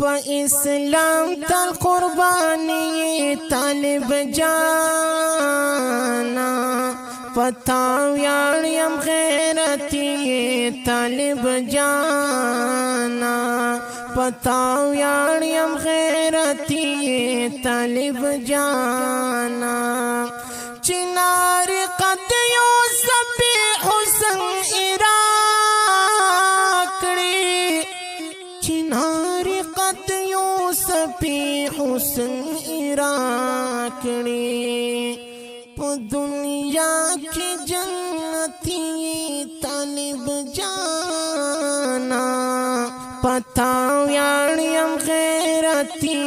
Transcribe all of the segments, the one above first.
په اسلام تل قربانی طالب جانا پتاو یاریم غیرتی طالب جانا پتاو یاریم غیرتی طالب جانا چنار قد یوسف حسن عراقی چنار قد یوسف حسن عراقی پا دنیا کی جنتی طالب جانا پتاو یاریم غیرتی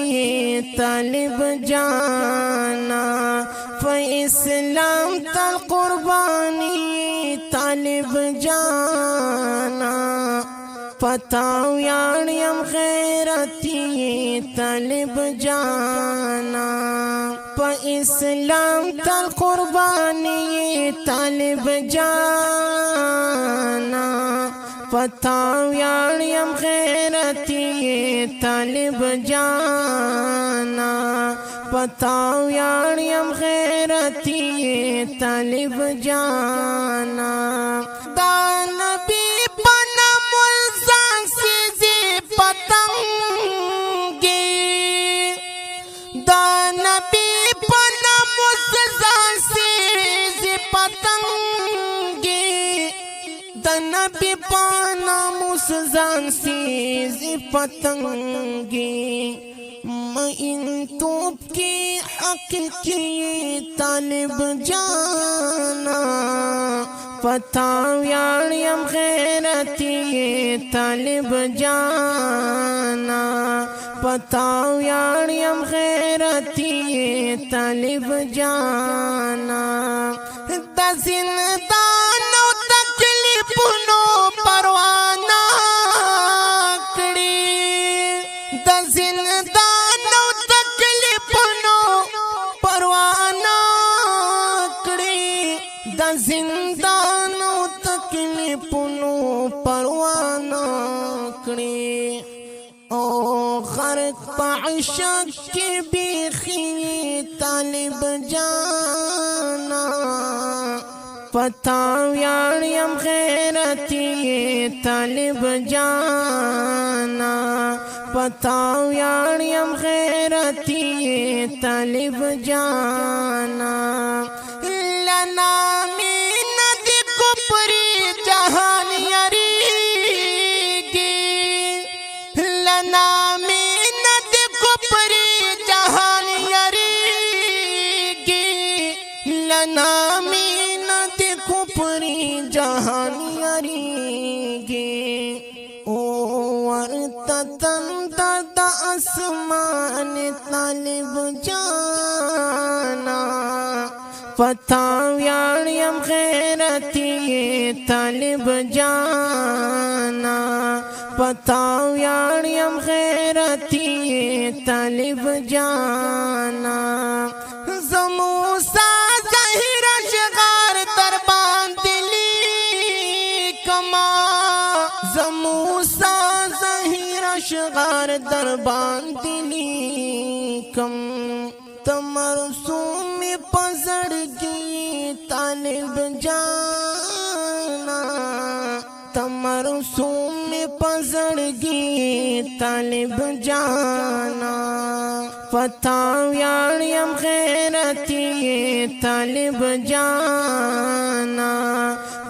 طالب جانا فاسلام تل قربانی طالب جانا پتاو یاریم غیرتی طالب جانا پا اسلام تل قربانی طالب جانا پتاو یاریم غیرتی طالب جانا پتاو یاریم غیرتی طالب جانا دا نبی پنم الزان سیزی پتنگی دا نبی پنم الزان سیزی پتنگی دا نبی پنم الزان سیزی پتنگی میں ان توپ کی حقیقی طالب جانا پتاو یاریم غیرتی طالب جانا پتاو یاریم غیرتی طالب جانا دا زندان و تکلیفونو پروانہ کڑی دا زندان و تکلیفونو پروانہ کڑی دا زندان و تکلیفونو پروانہ کڑی او غرق پا عشق کی بیخی طالب جانا پتاو یاریم غیرتی طالب جانا پتاو یاریم غیرتی طالب جانا لنا من دی کپری جہان یریگی لنا من دی کپری جہان یریگی لنا من دی کپری جہان یریگی او ورتتن درد اسمان طالب جانا پتاو یاریم غیرتی طالب جانا پتاو یاریم غیرتی طالب جانا زموسا ظاہر اشغار دربان دلی کما زموسا ظاہر اشغار دربان دلی کم تمرسوم پزڑگی طالب جانا تمرسوم پزڑگی طالب جانا پتاو یاریم غیرتی طالب جانا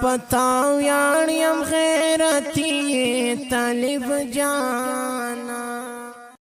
پتاو یاریم غیرتی طالب جانا